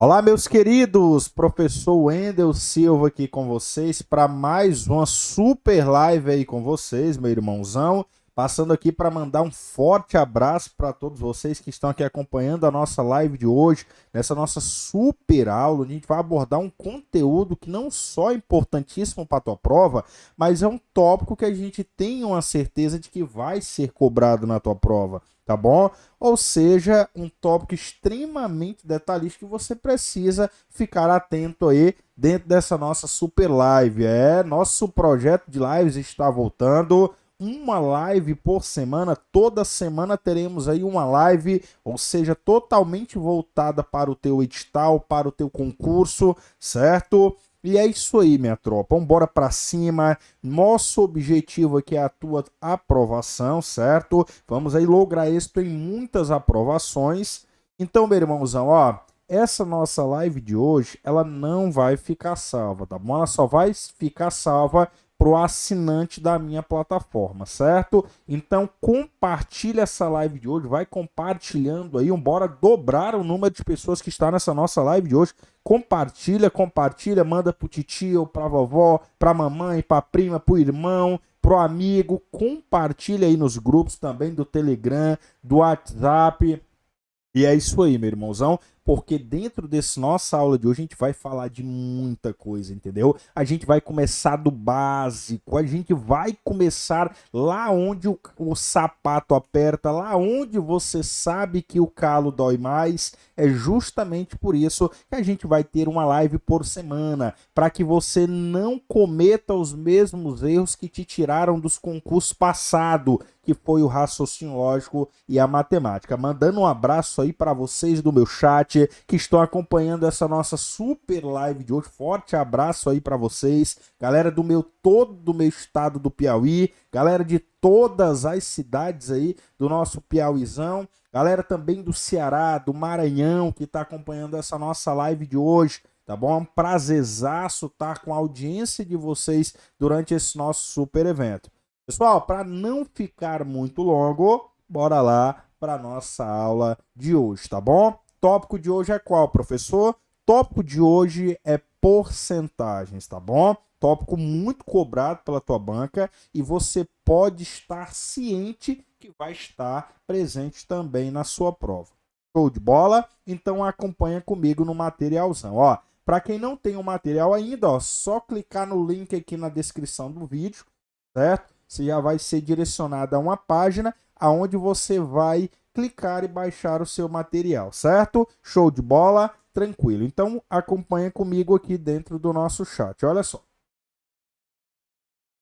Olá, meus queridos, professor Wendel Silva aqui com vocês para mais uma super live aí com vocês, meu irmãozão. Passando aqui para mandar um forte abraço para todos vocês que estão aqui acompanhando a nossa live de hoje, nessa nossa super aula. A gente vai abordar um conteúdo que não só é importantíssimo para a tua prova, mas é um tópico que a gente tem uma certeza de que vai ser cobrado na tua prova, tá bom? Ou seja, um tópico extremamente detalhista que você precisa ficar atento aí dentro dessa nossa super live. Nosso projeto de lives está voltando. Uma live por semana, toda semana teremos aí uma live, ou seja, totalmente voltada para o teu edital, para o teu concurso, certo? E é isso aí, minha tropa. Vamos embora para cima. Nosso objetivo aqui é a tua aprovação, certo? Vamos aí lograr êxito em muitas aprovações. Então, meu irmãozão, ó, essa nossa live de hoje, ela não vai ficar salva, tá bom? Ela só vai ficar salva pro assinante da minha plataforma, certo? Então compartilha essa live de hoje, vai compartilhando aí, bora dobrar o número de pessoas que está nessa nossa live de hoje. Compartilha, manda pro titio, pra vovó, pra mamãe, pra prima, pro irmão, pro amigo, compartilha aí nos grupos também do Telegram, do WhatsApp. E é isso aí, meu irmãozão, porque dentro dessa nossa aula de hoje a gente vai falar de muita coisa, entendeu? A gente vai começar do básico, a gente vai começar lá onde o sapato aperta, lá onde você sabe que o calo dói mais. É justamente por isso que a gente vai ter uma live por semana, para que você não cometa os mesmos erros que te tiraram dos concursos passados, que foi o raciocínio lógico e a matemática. Mandando um abraço aí para vocês do meu chat que estão acompanhando essa nossa super live de hoje. Forte abraço aí para vocês, galera do meu estado do Piauí, galera de todas as cidades aí do nosso Piauizão, galera também do Ceará, do Maranhão que está acompanhando essa nossa live de hoje. Tá bom? É um prazerzaço estar com a audiência de vocês durante esse nosso super evento. Pessoal, para não ficar muito longo, bora lá para nossa aula de hoje, tá bom? Tópico de hoje é qual, professor? Tópico de hoje é porcentagens, tá bom? Tópico muito cobrado pela tua banca e você pode estar ciente que vai estar presente também na sua prova. Show de bola? Então acompanha comigo no materialzão, ó. Para quem não tem o material ainda, ó, só clicar no link aqui na descrição do vídeo, certo? Você já vai ser direcionado a uma página aonde você vai clicar e baixar o seu material, certo? Show de bola, tranquilo. Então acompanha comigo aqui dentro do nosso chat. Olha só.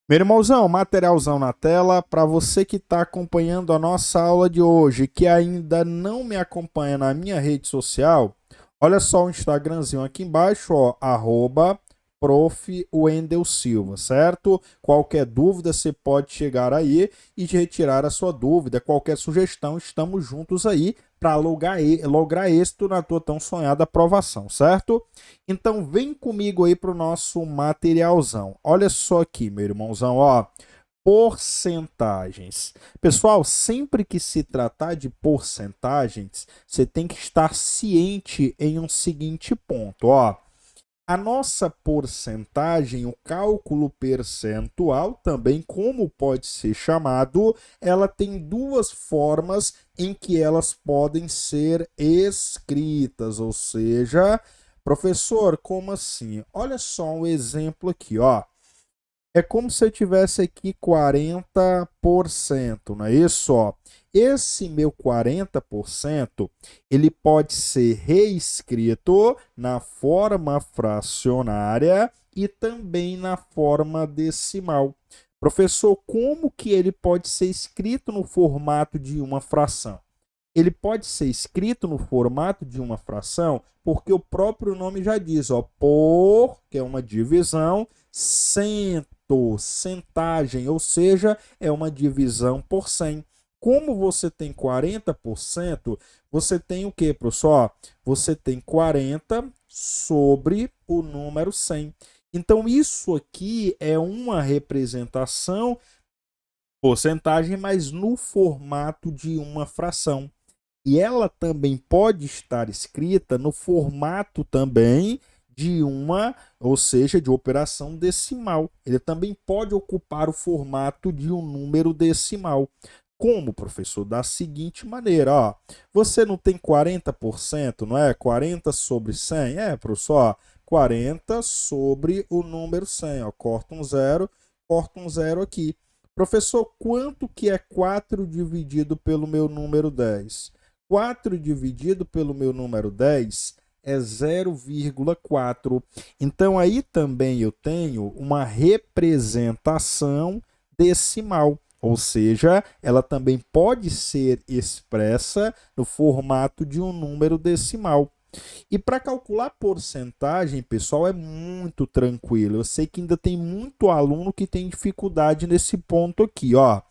Meu irmãozão, materialzão na tela. Para você que está acompanhando a nossa aula de hoje, que ainda não me acompanha na minha rede social, olha só o Instagramzinho aqui embaixo, ó, Prof. Wendel Silva, certo? Qualquer dúvida você pode chegar aí e retirar a sua dúvida. Qualquer sugestão, estamos juntos aí para lograr êxito na tua tão sonhada aprovação, certo? Então vem comigo aí para o nosso materialzão. Olha só aqui, meu irmãozão, ó. Porcentagens. Pessoal, sempre que se tratar de porcentagens, você tem que estar ciente em um seguinte ponto, ó. A nossa porcentagem, o cálculo percentual, também como pode ser chamado, ela tem duas formas em que elas podem ser escritas, ou seja, professor, como assim? Olha só um exemplo aqui, ó. É como se eu tivesse aqui 40%, não é isso? Ó. Esse meu 40%, ele pode ser reescrito na forma fracionária e também na forma decimal. Professor, como que ele pode ser escrito no formato de uma fração? Ele pode ser escrito no formato de uma fração porque o próprio nome já diz, ó, por, que é uma divisão, cento, centagem, ou seja, é uma divisão por 100. Como você tem 40%, você tem o que, professor? Você tem 40 sobre o número 100. Então, isso aqui é uma representação porcentagem, mas no formato de uma fração. E ela também pode estar escrita no formato também de uma, ou seja, de operação decimal. Ele também pode ocupar o formato de um número decimal. Como, professor? Da seguinte maneira, ó. Você não tem 40%, não é? 40 sobre 100? É, professor, ó, 40 sobre o número 100, ó. Corta um zero aqui. Professor, quanto que é 4 dividido pelo meu número 10? 4 dividido pelo meu número 10 é 0,4. Então, aí também eu tenho uma representação decimal. Ou seja, ela também pode ser expressa no formato de um número decimal. E para calcular porcentagem, pessoal, é muito tranquilo. Eu sei que ainda tem muito aluno que tem dificuldade nesse ponto aqui, ó.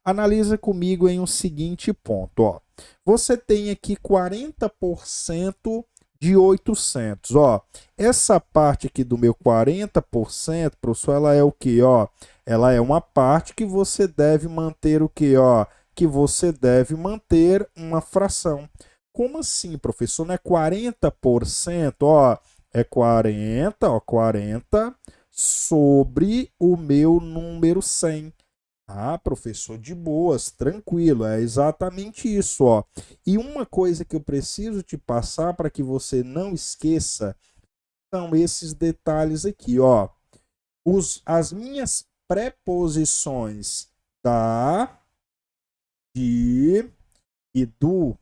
Analisa comigo em um seguinte ponto, ó. Você tem aqui 40% de 800, ó. Essa parte aqui do meu 40%, professor, ela é o quê, ó? Ela é uma parte que você deve manter o quê, ó? Que você deve manter uma fração. Como assim, professor? Não é 40%, ó? É 40, ó, 40 sobre o meu número 100. Ah, professor, de boas, tranquilo, é exatamente isso, ó. E uma coisa que eu preciso te passar para que você não esqueça são esses detalhes aqui, ó. As minhas preposições da, de e do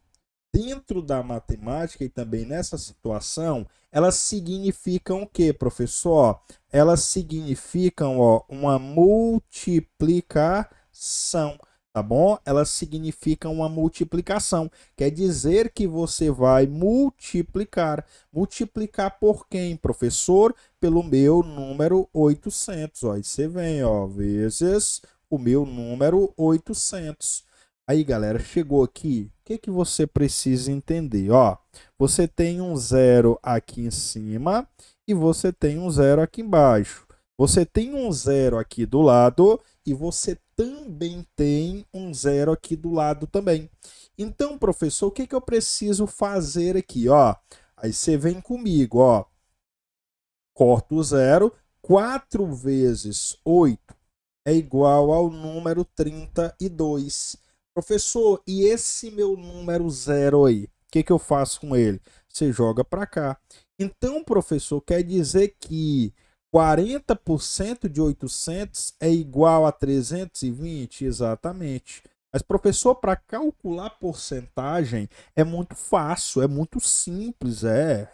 dentro da matemática e também nessa situação, elas significam o quê, professor? Elas significam, ó, uma multiplicação, tá bom? Elas significam uma multiplicação. Quer dizer que você vai multiplicar. Multiplicar por quem, professor? Pelo meu número 800, ó. Aí você vem, ó, vezes o meu número 800. Aí, galera, chegou aqui, o que que você precisa entender? Ó, você tem um zero aqui em cima e você tem um zero aqui embaixo. Você tem um zero aqui do lado e você também tem um zero aqui do lado também. Então, professor, o que que eu preciso fazer aqui? Ó, aí você vem comigo, ó. Corta o zero, 4 vezes 8 é igual ao número 32. Professor, e esse meu número zero aí? O que que eu faço com ele? Você joga para cá. Então, professor, quer dizer que 40% de 800 é igual a 320? Exatamente. Mas, professor, para calcular porcentagem é muito fácil, é muito simples,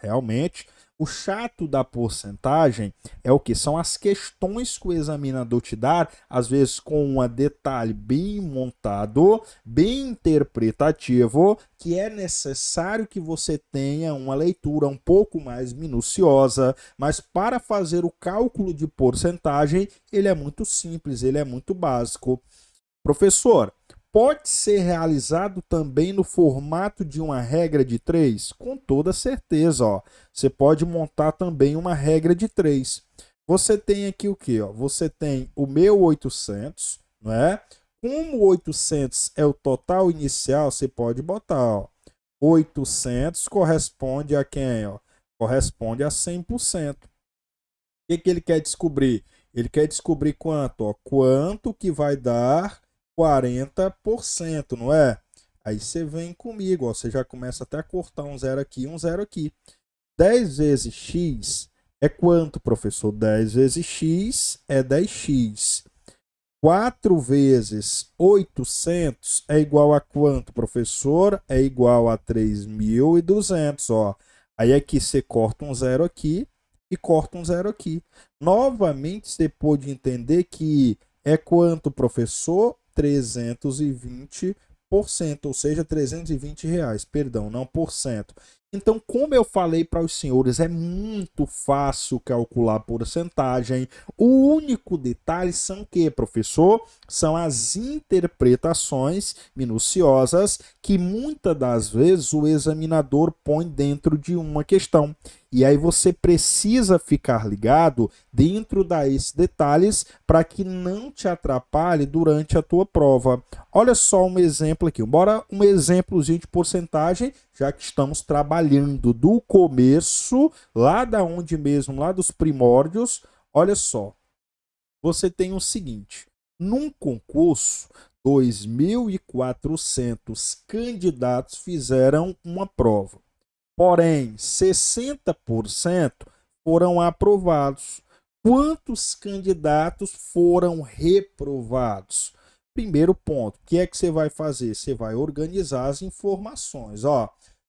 realmente. O chato da porcentagem é o que? São as questões que o examinador te dá, às vezes com um detalhe bem montado, bem interpretativo, que é necessário que você tenha uma leitura um pouco mais minuciosa, mas para fazer o cálculo de porcentagem, ele é muito simples, ele é muito básico. Professor, pode ser realizado também no formato de uma regra de 3? Com toda certeza, ó. Você pode montar também uma regra de 3. Você tem aqui o quê? Ó? Você tem o meu 800, não é? Como 800 é o total inicial, você pode botar, ó. 800 corresponde a quem, ó? Corresponde a 100%. O que que ele quer descobrir? Ele quer descobrir quanto, ó? Quanto que vai dar 40%, não é? Aí você vem comigo, ó, você já começa até a cortar um zero aqui e um zero aqui. 10 vezes x é quanto, professor? 10 vezes x é 10x. 4 vezes 800 é igual a quanto, professor? É igual a 3.200, ó. Aí aqui você corta um zero aqui e corta um zero aqui. Novamente, você pode entender que é quanto, professor? 320%, ou seja, R$ 320, perdão, não por cento. Então, como eu falei para os senhores, é muito fácil calcular porcentagem. O único detalhe são o que, professor? São as interpretações minuciosas que muitas das vezes o examinador põe dentro de uma questão. E aí você precisa ficar ligado dentro desses detalhes para que não te atrapalhe durante a tua prova. Olha só um exemplo aqui. Bora um exemplozinho de porcentagem, já que estamos trabalhando do começo, lá da onde mesmo, lá dos primórdios. Olha só, você tem o seguinte, num concurso, 2.400 candidatos fizeram uma prova. Porém, 60% foram aprovados. Quantos candidatos foram reprovados? Primeiro ponto, o que é que você vai fazer? Você vai organizar as informações. Ó,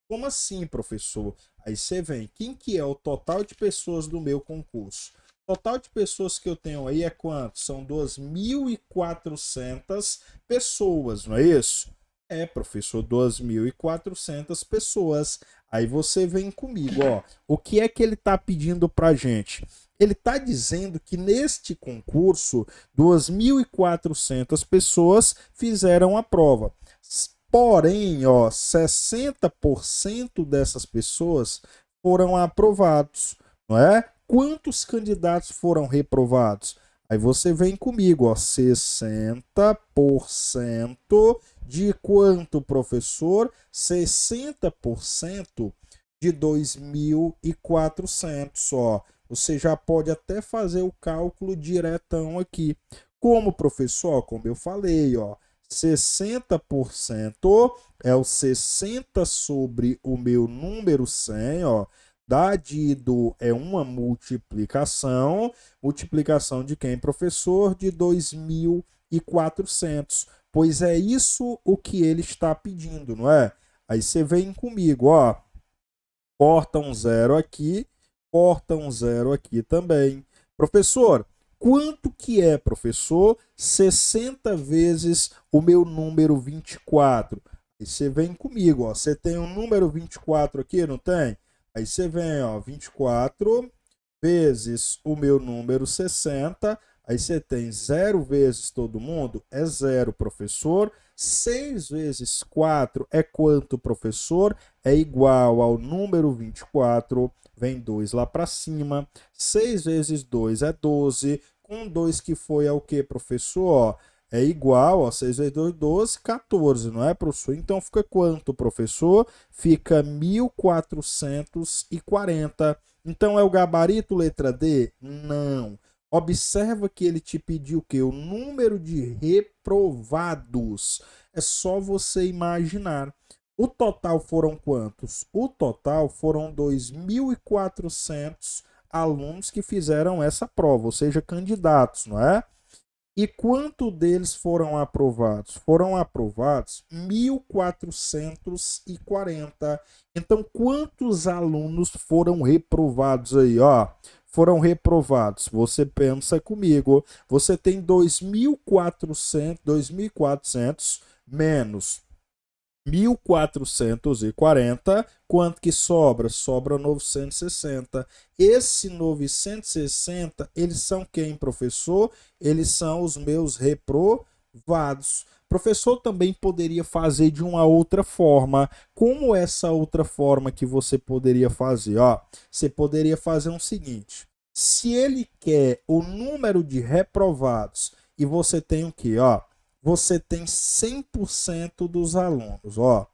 como assim, professor? Aí você vem, quem que é o total de pessoas do meu concurso? O total de pessoas que eu tenho aí é quanto? São 2.400 pessoas, não é isso? É, professor, 2.400 pessoas. Aí você vem comigo, ó. O que é que ele está pedindo para gente? Ele está dizendo que neste concurso, 2.400 pessoas fizeram a prova. Porém, ó, 60% dessas pessoas foram aprovados, não é? Quantos candidatos foram reprovados? Aí você vem comigo, ó, 60% de quanto, professor? 60% de 2.400, ó. Você já pode até fazer o cálculo diretão aqui. Como, professor? Como eu falei, ó, 60% é o 60 sobre o meu número 100, ó. Dado é uma multiplicação. Multiplicação de quem, professor? De 2.400. Pois é isso o que ele está pedindo, não é? Aí você vem comigo, ó. Corta um zero aqui, corta um zero aqui também. Professor, quanto que é, professor? 60 vezes o meu número 24. Aí você vem comigo, ó. Você tem um número 24 aqui, não tem? Aí você vem, ó, 24 vezes o meu número 60. Aí você tem 0 vezes todo mundo? É 0, professor. 6 vezes 4 é quanto, professor? É igual ao número 24. Vem 2 lá para cima. 6 vezes 2 é 12. Com 2 que foi é o que, professor? Ó, é igual, ó, 6 vezes 2, 12, 14, não é, professor? Então fica quanto, professor? Fica 1.440. Então é o gabarito letra D? Não. Observa que ele te pediu o quê? O número de reprovados. É só você imaginar. O total foram quantos? O total foram 2.400 alunos que fizeram essa prova, ou seja, candidatos, não é? E quanto deles foram aprovados? Foram aprovados 1.440. Então, quantos alunos foram reprovados aí? Ó, foram reprovados. Você pensa comigo. Você tem 2.400 menos 1.440, quanto que sobra? Sobra 960. Esse 960, eles são quem, professor? Eles são os meus reprovados. Professor também poderia fazer de uma outra forma. Como essa outra forma que você poderia fazer? Ó, você poderia fazer o seguinte. Se ele quer o número de reprovados e você tem o quê? Ó, você tem 100% dos alunos, ó.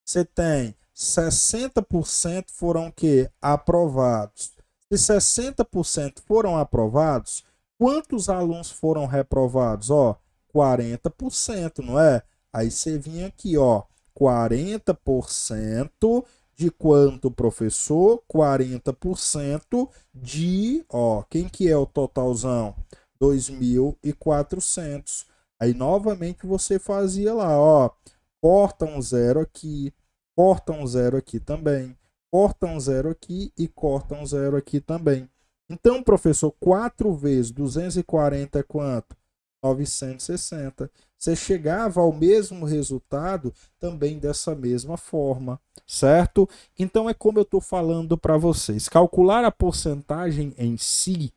Você tem 60% foram que aprovados. Se 60% foram aprovados, quantos alunos foram reprovados, ó? 40%, não é? Aí você vinha aqui, ó, 40% de quanto, professor? 40% de, ó, quem que é o totalzão? 2.400. Aí, novamente, você fazia lá, ó, corta um zero aqui, corta um zero aqui também, corta um zero aqui e corta um zero aqui também. Então, professor, 4 vezes 240 é quanto? 960. Você chegava ao mesmo resultado também dessa mesma forma, certo? Então, é como eu estou falando para vocês. Calcular a porcentagem em si,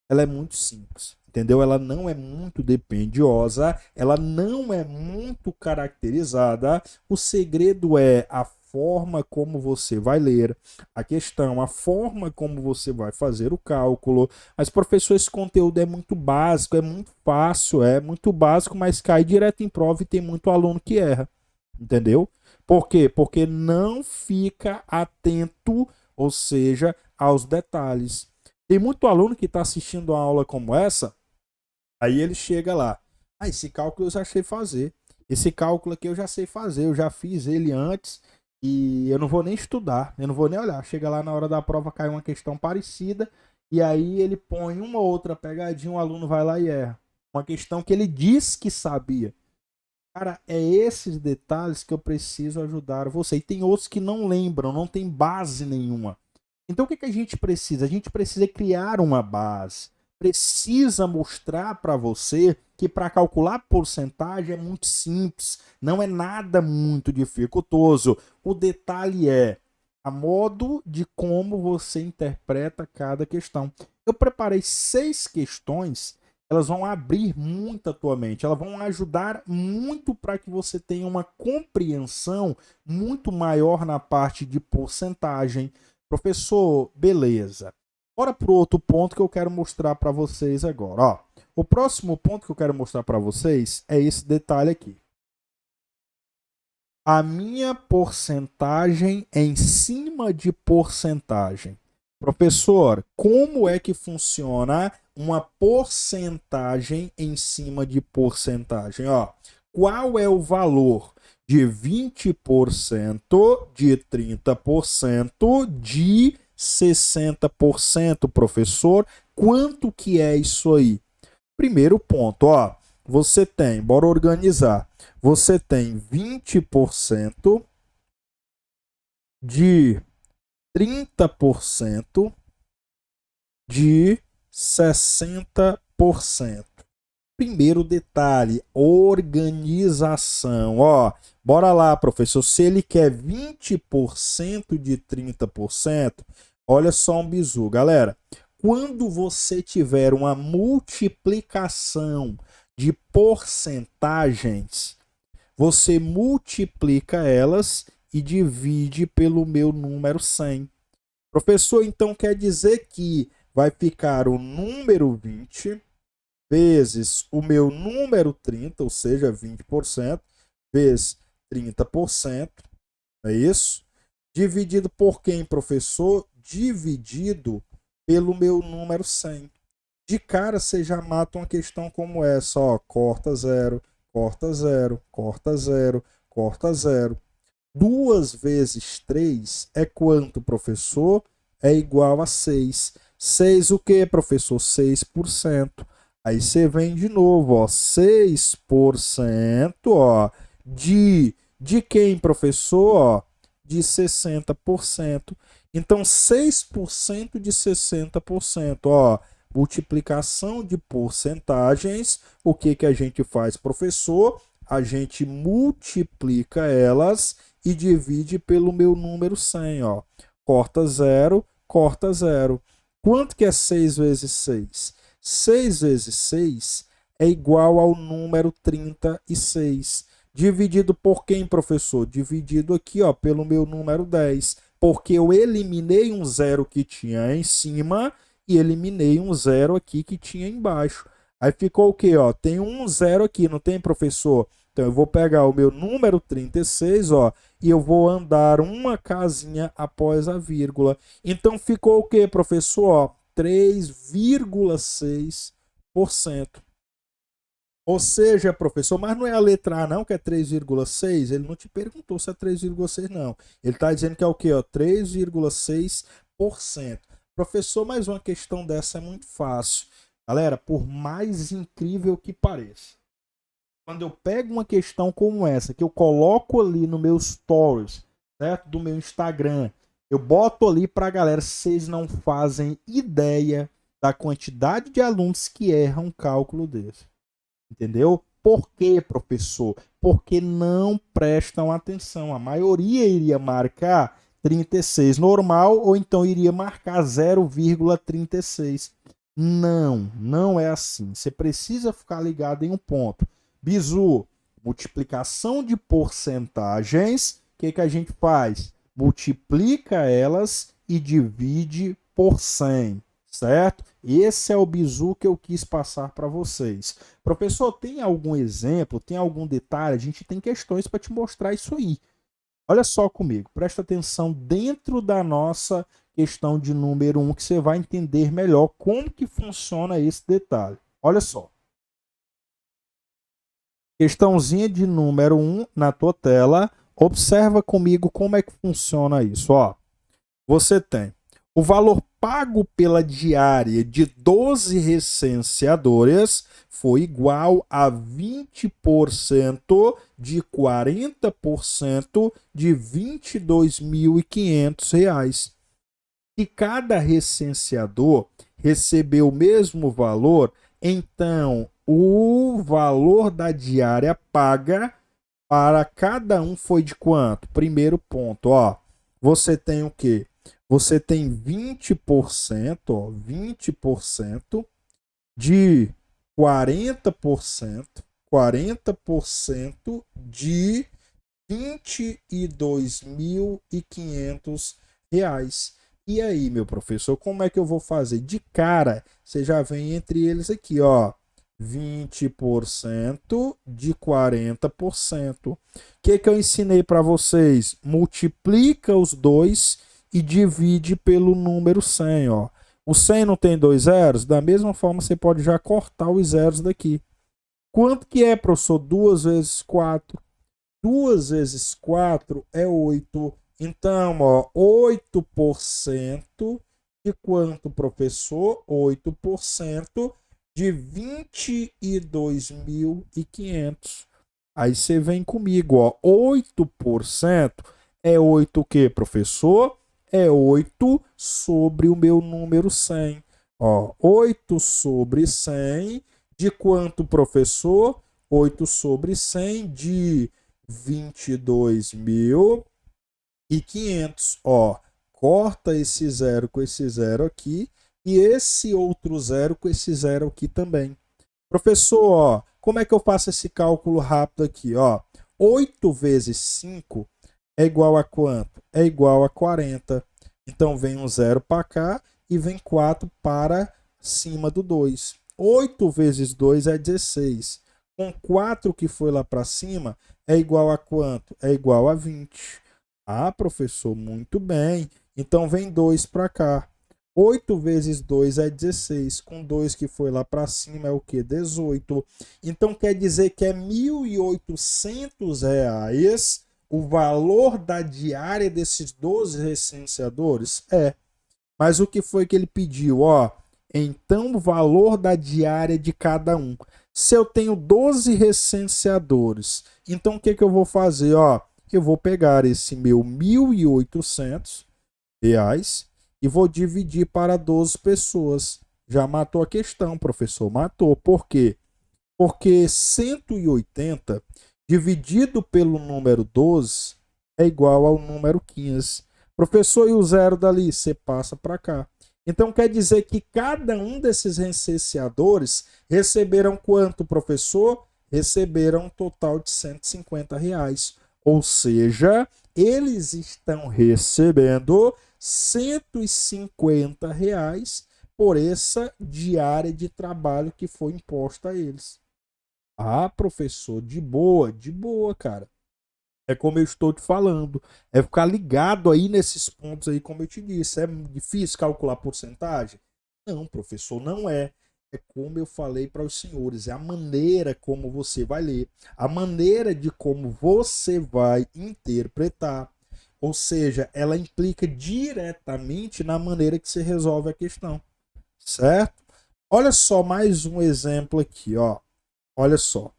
ela é muito simples, entendeu? Ela não é muito dispendiosa, ela não é muito caracterizada. O segredo é a forma como você vai ler a questão, a forma como você vai fazer o cálculo. Mas, professor, esse conteúdo é muito básico, é muito fácil, é muito básico, mas cai direto em prova e tem muito aluno que erra. Entendeu? Por quê? Porque não fica atento, ou seja, aos detalhes. Tem muito aluno que está assistindo uma aula como essa, aí ele chega lá. Ah, esse cálculo eu já sei fazer. Esse cálculo aqui eu já sei fazer, eu já fiz ele antes e eu não vou nem estudar, eu não vou nem olhar. Chega lá na hora da prova, cai uma questão parecida e aí ele põe uma outra pegadinha, o aluno vai lá e erra. Uma questão que ele diz que sabia. Cara, é esses detalhes que eu preciso ajudar você. E tem outros que não lembram, não tem base nenhuma. Então o que a gente precisa? A gente precisa criar uma base. Precisa mostrar para você que para calcular porcentagem é muito simples, não é nada muito dificultoso. O detalhe é a modo de como você interpreta cada questão. Eu preparei 6 questões, elas vão abrir muito a tua mente, elas vão ajudar muito para que você tenha uma compreensão muito maior na parte de porcentagem. Professor, beleza. Bora para o outro ponto que eu quero mostrar para vocês agora. Ó, o próximo ponto que eu quero mostrar para vocês é esse detalhe aqui. A minha porcentagem em cima de porcentagem. Professor, como é que funciona uma porcentagem em cima de porcentagem? Ó, qual é o valor de 20%, de 30%, de 60%, professor? Quanto que é isso aí? Primeiro ponto, ó, você tem, bora organizar. Você tem 20% de 30% de 60%. Primeiro detalhe, organização. Ó, bora lá, professor. Se ele quer 20% de 30%, olha só um bizu, galera. Quando você tiver uma multiplicação de porcentagens, você multiplica elas e divide pelo meu número 100. Professor, então quer dizer que vai ficar o número 20 vezes o meu número 30, ou seja, 20%, vezes 30%, é isso? Dividido por quem, professor? Dividido pelo meu número 100. De cara, você já mata uma questão como essa, ó, corta 0, corta 0, corta 0, corta 0. 2 vezes 3 é quanto, professor? É igual a 6. 6 o que, professor? 6%. Aí você vem de novo, ó, 6%, ó, de quem, professor? Ó, de 60%. Então, 6% de 60%, ó, multiplicação de porcentagens. O que que a gente faz, professor? A gente multiplica elas e divide pelo meu número 100, ó. Corta 0, corta 0. Quanto que é 6 vezes 6? 6 vezes 6 é igual ao número 36. Dividido por quem, professor? Dividido aqui, ó, pelo meu número 10. Porque eu eliminei um zero que tinha em cima e eliminei um zero aqui que tinha embaixo. Aí ficou o quê? Ó, tem um zero aqui, não tem, professor? Então eu vou pegar o meu número 36, ó, e eu vou andar uma casinha após a vírgula. Então ficou o quê, professor? Ó, 3,6%. Ou seja, professor, mas não é a letra A não, que é 3,6? Ele não te perguntou se é 3,6 não. Ele está dizendo que é o quê? Ó, 3,6%. Professor, mais uma questão dessa é muito fácil. Galera, por mais incrível que pareça, quando eu pego uma questão como essa, que eu coloco ali no meu stories, certo? Do meu Instagram, eu boto ali pra galera, vocês não fazem ideia da quantidade de alunos que erram um cálculo desse. Entendeu? Por quê, professor? Porque não prestam atenção. A maioria iria marcar 36 normal ou então iria marcar 0,36. Não, não é assim. Você precisa ficar ligado em um ponto. Bizu, multiplicação de porcentagens que a gente faz? Multiplica elas e divide por 100, certo? Esse é o bizu que eu quis passar para vocês. Professor, tem algum exemplo, tem algum detalhe? A gente tem questões para te mostrar isso aí. Olha só comigo, presta atenção dentro da nossa questão de número 1 que você vai entender melhor como que funciona esse detalhe. Olha só. Questãozinha de número 1 na tua tela. Observa comigo como é que funciona isso. Ó, você tem o valor pago pela diária de 12 recenseadores foi igual a 20% de 40% de R$ 22.500. Se cada recenseador recebeu o mesmo valor, então o valor da diária paga para cada um foi de quanto? Primeiro ponto, ó. Você tem o quê? Você tem 20%, ó, 20% de 40%, 40% de R$ 22.500. E aí, meu professor, como é que eu vou fazer? De cara, você já vem entre eles aqui, ó. 20% de 40%. O que eu ensinei para vocês? Multiplica os dois e divide pelo número 100, ó. O 100 não tem dois zeros? Da mesma forma, você pode já cortar os zeros daqui. Quanto que é, professor? 2 vezes 4. 2 vezes 4 é 8. Então, ó, 8% de quanto, professor? 8% de 22.500. Aí você vem comigo, ó. 8% é 8 o quê, professor? É 8 sobre o meu número 100. Ó, 8 sobre 100 de quanto, professor? 8 sobre 100 de 22.500. Ó, corta esse zero com esse zero aqui e esse outro zero com esse zero aqui também. Professor, ó, como é que eu faço esse cálculo rápido aqui? Ó, 8 vezes 5 é igual a quanto? É igual a 40. Então vem um zero para cá e vem 4 para cima do 2. 8 vezes 2 é 16. Com 4 que foi lá para cima é igual a quanto? É igual a 20. Ah, professor, muito bem. Então vem 2 para cá. 8 vezes 2 é 16. Com 2 que foi lá para cima é o quê? 18. Então quer dizer que é R$ 1.800 o valor da diária desses 12 recenseadores? É. Mas o que foi que ele pediu? Ó, então o valor da diária de cada um. Se eu tenho 12 recenseadores, então o que eu vou fazer? Ó, eu vou pegar esse meu R$ 1.800 e vou dividir para 12 pessoas. Já matou a questão, professor. Matou. Por quê? Porque 180 dividido pelo número 12 é igual ao número 15. Professor, e o zero dali? Você passa para cá. Então quer dizer que cada um desses recenseadores receberam quanto, professor? Receberam um total de R$ 150. Ou seja, eles estão recebendo R$ 150 por essa diária de trabalho que foi imposta a eles. Ah, professor, de boa, cara. É como eu estou te falando. É ficar ligado aí nesses pontos aí, como eu te disse. É difícil calcular porcentagem? Não, professor, não é. É como eu falei para os senhores, é a maneira como você vai ler, a maneira de como você vai interpretar. Ou seja, ela implica diretamente na maneira que você resolve a questão, certo? Olha só mais um exemplo aqui, ó. Olha só.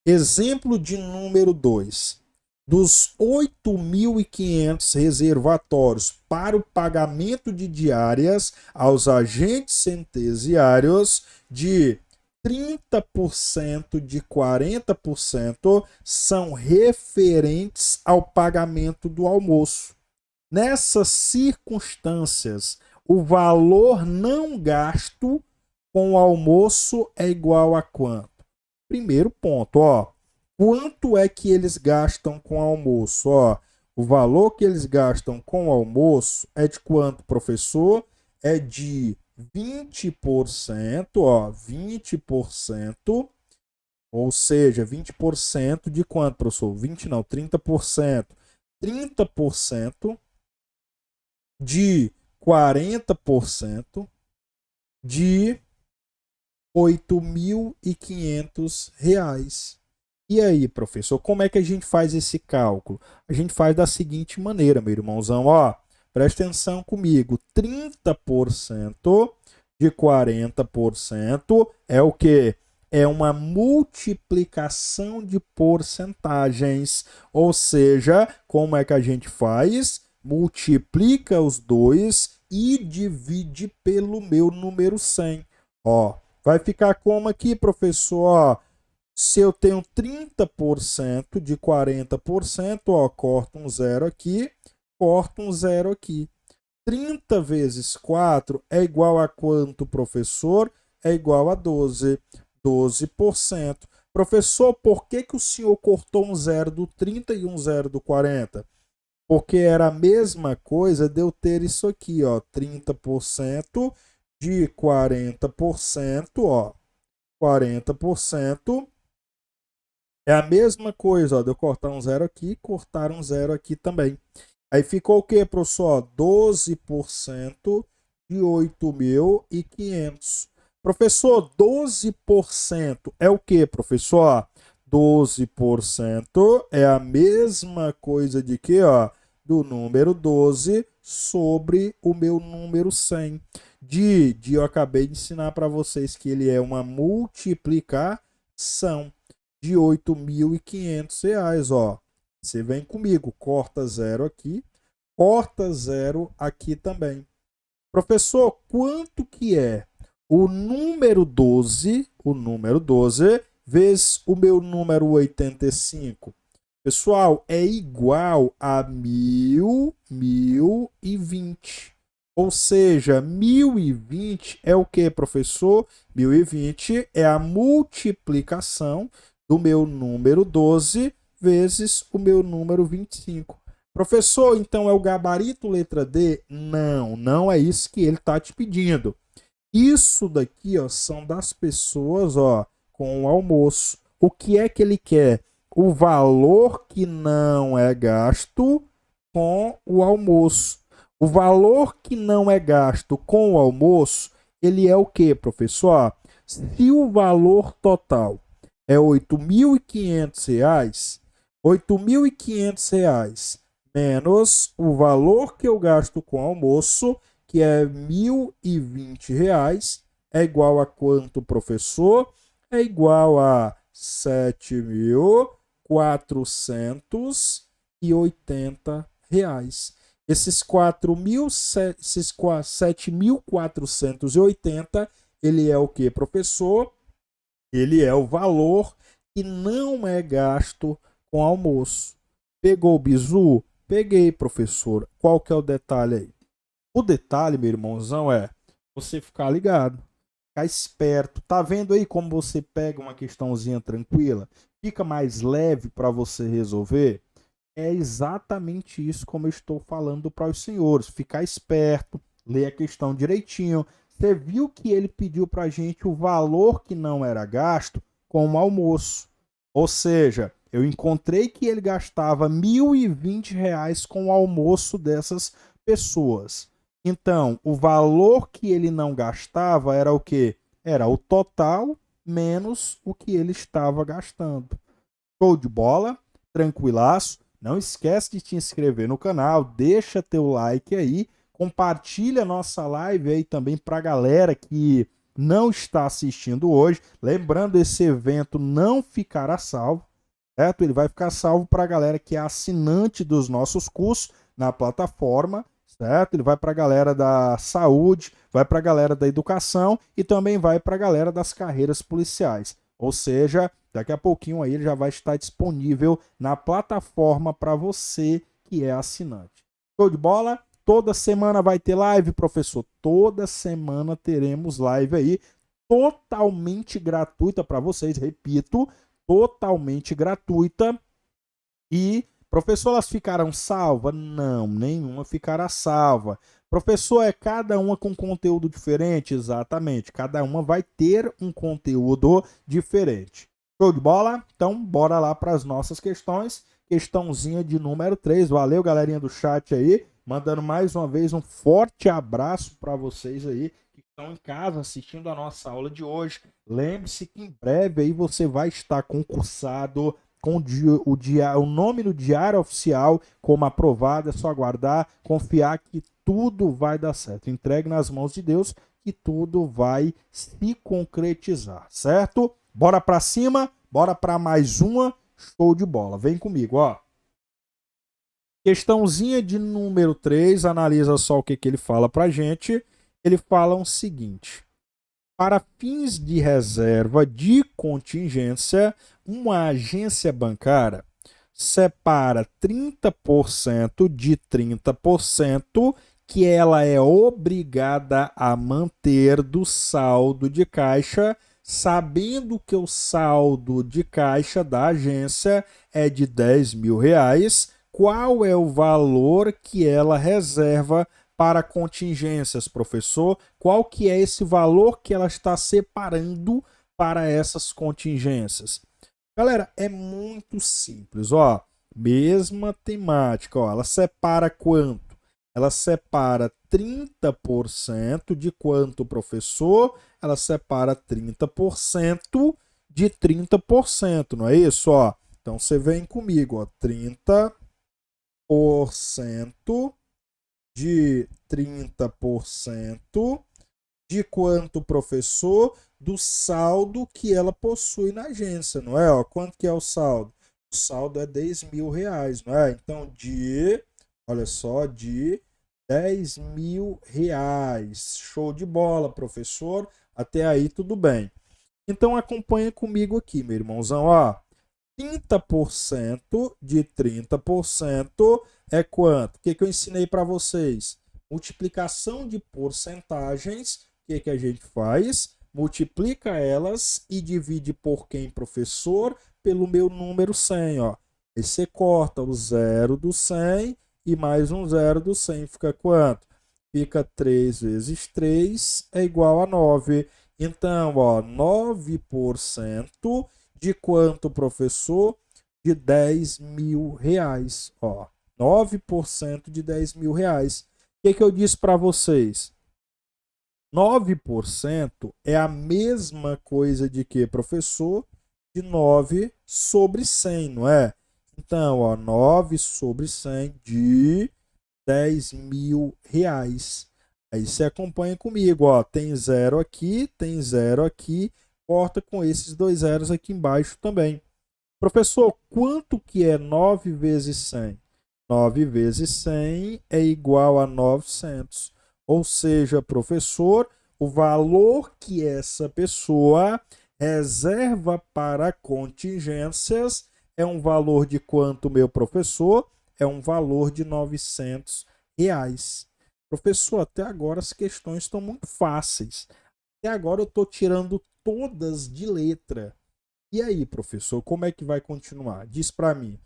Exemplo de número 2. Dos 8.500 reservatórios para o pagamento de diárias aos agentes centesiários, de 30% de 40% são referentes ao pagamento do almoço. Nessas circunstâncias, o valor não gasto com o almoço é igual a quanto? Primeiro ponto, ó. Quanto é que eles gastam com almoço? Ó, O valor que eles gastam com o almoço é de quanto, professor? É de 20%, ó, 20%, ou seja, 20% de quanto, professor? 20 não, 30%. 30% de 40% de R$ 8.500. E aí, professor, como é que a gente faz esse cálculo? A gente faz da seguinte maneira, meu irmãozão, ó, presta atenção comigo, 30% de 40% é o quê? É uma multiplicação de porcentagens, ou seja, como é que a gente faz? Multiplica os dois e divide pelo meu número 100. Ó, vai ficar como aqui, professor? Ó, se eu tenho 30% de 40%, ó, corto um zero aqui, corto um zero aqui. 30 vezes 4 é igual a quanto, professor? É igual a 12. 12%. Professor, por que o senhor cortou um zero do 30 e um zero do 40? Porque era a mesma coisa de eu ter isso aqui, ó, 30% de 40%, ó, 40% é a mesma coisa, ó, de eu cortar um zero aqui, cortar um zero aqui também. Aí ficou o quê, professor? 12% de 8.500. Professor, 12% é o quê, professor? 12% é a mesma coisa de quê, ó? Do número 12 sobre o meu número 100. Eu acabei de ensinar para vocês que ele é uma multiplicação de R$ 8.500, ó. Você vem comigo, corta zero aqui, corta zero aqui também. Professor, quanto que é o número 12 vezes o meu número 85? Pessoal, é igual a 1020. Ou seja, 1020 é o que, professor? 1020 é a multiplicação do meu número 12 vezes o meu número 25. Professor, então é o gabarito letra D? Não, não é isso que ele está te pedindo. Isso daqui, ó, são das pessoas, ó, com o almoço. O que é que ele quer? O valor que não é gasto com o almoço. O valor que não é gasto com o almoço, ele é o que, professor? Se o valor total é R$ 8.500, R$ 8.500 menos o valor que eu gasto com almoço, que é R$ 1.020, é igual a quanto, professor? É igual a R$ 7.480. Esses 7.480, ele é o que, professor? Ele é o valor que não é gasto com almoço. Pegou o bizu? Peguei, professor. Qual que é o detalhe aí? O detalhe, meu irmãozão, é você ficar ligado, ficar esperto. Tá vendo aí como você pega uma questãozinha tranquila? Fica mais leve para você resolver? É exatamente isso como eu estou falando para os senhores. Ficar esperto, ler a questão direitinho. Você viu que ele pediu para a gente o valor que não era gasto com o almoço. Ou seja, eu encontrei que ele gastava R$ 1.020 com o almoço dessas pessoas. Então, o valor que ele não gastava era o quê? Era o total menos o que ele estava gastando. Show de bola? Tranquilaço? Não esquece de te inscrever no canal, deixa teu like aí, compartilha nossa live aí também para a galera que não está assistindo hoje. Lembrando, esse evento não ficará salvo, certo? Ele vai ficar salvo para a galera que é assinante dos nossos cursos na plataforma, certo? Ele vai para a galera da saúde, vai para a galera da educação e também vai para a galera das carreiras policiais. Ou seja, daqui a pouquinho aí ele já vai estar disponível na plataforma para você que é assinante. Show de bola? Toda semana vai ter live, professor? Toda semana teremos live aí, totalmente gratuita para vocês, repito, totalmente gratuita. E Professor, elas ficarão salvas? Não, nenhuma ficará salva. Professor, é cada uma com conteúdo diferente? Exatamente, cada uma vai ter um conteúdo diferente. Show de bola? Então, bora lá para as nossas questões. Questãozinha de número 3. Valeu, galerinha do chat aí. Mandando mais uma vez um forte abraço para vocês aí que estão em casa assistindo a nossa aula de hoje. Lembre-se que em breve aí você vai estar concursado com o nome no diário oficial como aprovado. É só aguardar, confiar que tudo vai dar certo. Entregue nas mãos de Deus que tudo vai se concretizar, certo? Bora para cima, bora para mais uma. Show de bola. Vem comigo, ó. Questãozinha de número 3, analisa só o que ele fala pra gente. Ele fala o seguinte: para fins de reserva de contingência, uma agência bancária separa 30% de 30% que ela é obrigada a manter do saldo de caixa, sabendo que o saldo de caixa da agência é de R$ 10.000. Qual é o valor que ela reserva para contingências, professor? Qual que é esse valor que ela está separando para essas contingências? Galera, é muito simples, ó. Mesma temática, ó. Ela separa quanto? Ela separa 30% de quanto, professor? Ela separa 30% de 30%, não é isso, ó? Então você vem comigo, ó. 30% de 30% de quanto, professor? Do saldo que ela possui na agência, não é? Ó, quanto que é o saldo? O saldo é R$ 10.000, não é? Então, olha só, de R$ 10.000. Show de bola, professor. Até aí tudo bem. Então, acompanha comigo aqui, meu irmãozão, ó. 30% de 30% é quanto? O que eu ensinei para vocês? Multiplicação de porcentagens. O que a gente faz? Multiplica elas e divide por quem, professor? Pelo meu número 100, ó. Aí você corta o 0 do 100 e mais um 0 do 100. Fica quanto? Fica 3 vezes 3 é igual a 9. Então, ó, 9% de quanto, professor? De R$ 10.000, ó. 9% de R$ 10.000. O que eu disse para vocês? 9% é a mesma coisa de que, professor? De 9 sobre 100, não é? Então, ó, 9 sobre 100 de R$ 10.000. Aí você acompanha comigo, ó. Tem 0 aqui, tem 0 aqui. Corta com esses dois zeros aqui embaixo também. Professor, quanto que é 9 vezes 100? 9 vezes 100 é igual a 900. Ou seja, professor, o valor que essa pessoa reserva para contingências é um valor de quanto, meu professor? É um valor de R$ 900. Professor, até agora as questões estão muito fáceis. Até agora eu estou tirando todas de letra. E aí, professor, como é que vai continuar? Diz para mim.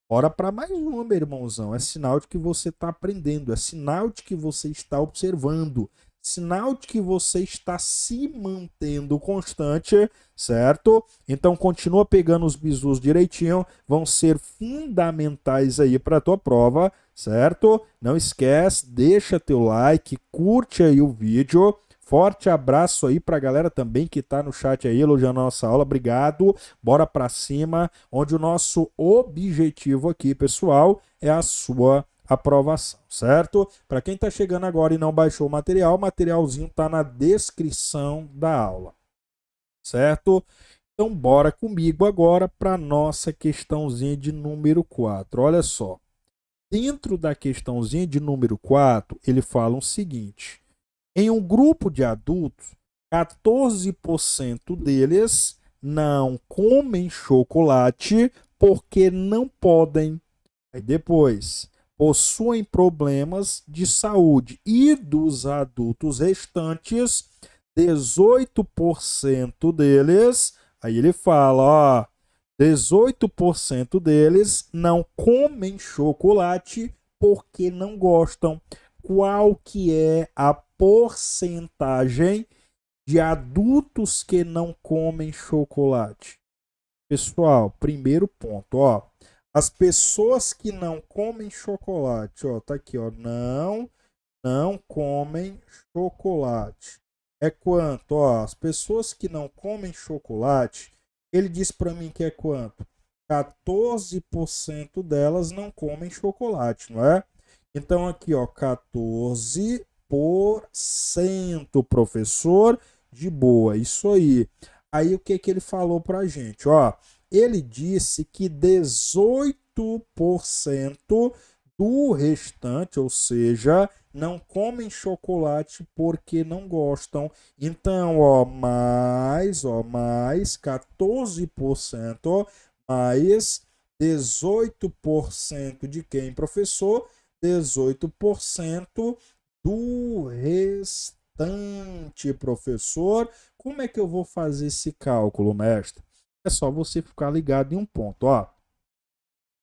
Bora para mais uma, meu irmãozão. É sinal de que você está aprendendo, é sinal de que você está observando, sinal de que você está se mantendo constante, certo? Então continua pegando os bizus direitinho, vão ser fundamentais aí para a tua prova, certo? Não esquece, deixa teu like, curte aí o vídeo. Forte abraço aí pra galera também que tá no chat aí elogiando a nossa aula. Obrigado. Bora pra cima, onde o nosso objetivo aqui, pessoal, é a sua aprovação, certo? Para quem tá chegando agora e não baixou o materialzinho tá na descrição da aula, certo? Então bora comigo agora para nossa questãozinha de número 4. Olha só. Dentro da questãozinha de número 4, ele fala o seguinte: em um grupo de adultos, 14% deles não comem chocolate porque não podem. Aí depois, possuem problemas de saúde. E dos adultos restantes, 18% deles, aí ele fala, ó, 18% deles não comem chocolate porque não gostam. Qual que é a porcentagem de adultos que não comem chocolate? Pessoal, primeiro ponto, ó. As pessoas que não comem chocolate, ó, tá aqui, ó, não comem chocolate. É quanto, ó, as pessoas que não comem chocolate, ele diz para mim que é quanto? 14% delas não comem chocolate, não é? Então aqui, ó, 14%, professor, de boa, isso aí. Aí o que que ele falou pra gente, ó? Ele disse que 18% do restante, ou seja, não comem chocolate porque não gostam. Então, mais 14%, mais 18% de quem, professor? 18% do restante, professor. Como é que eu vou fazer esse cálculo, mestre? É só você ficar ligado em um ponto, ó.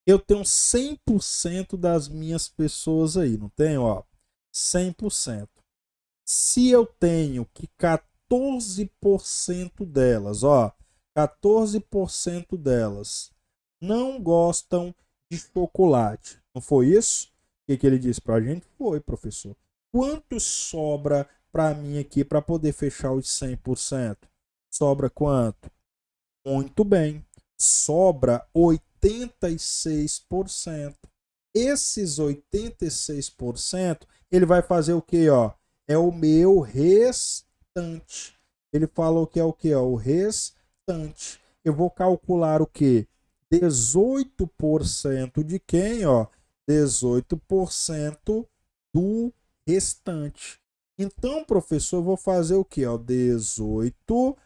Eu tenho 100% das minhas pessoas aí, não tenho, ó? 100%. Se eu tenho que 14% delas, ó, 14% delas não gostam de chocolate. Não foi isso? O que ele disse pra gente? Foi, professor. Quanto sobra para mim aqui para poder fechar os 100%? Sobra quanto? Muito bem. Sobra 86%. Esses 86%, ele vai fazer o quê, ó? É o meu restante. Ele falou que é o quê, ó? O restante. Eu vou calcular o quê? 18% de quem, ó? 18% do restante. Então, professor, eu vou fazer o quê, ó? 18%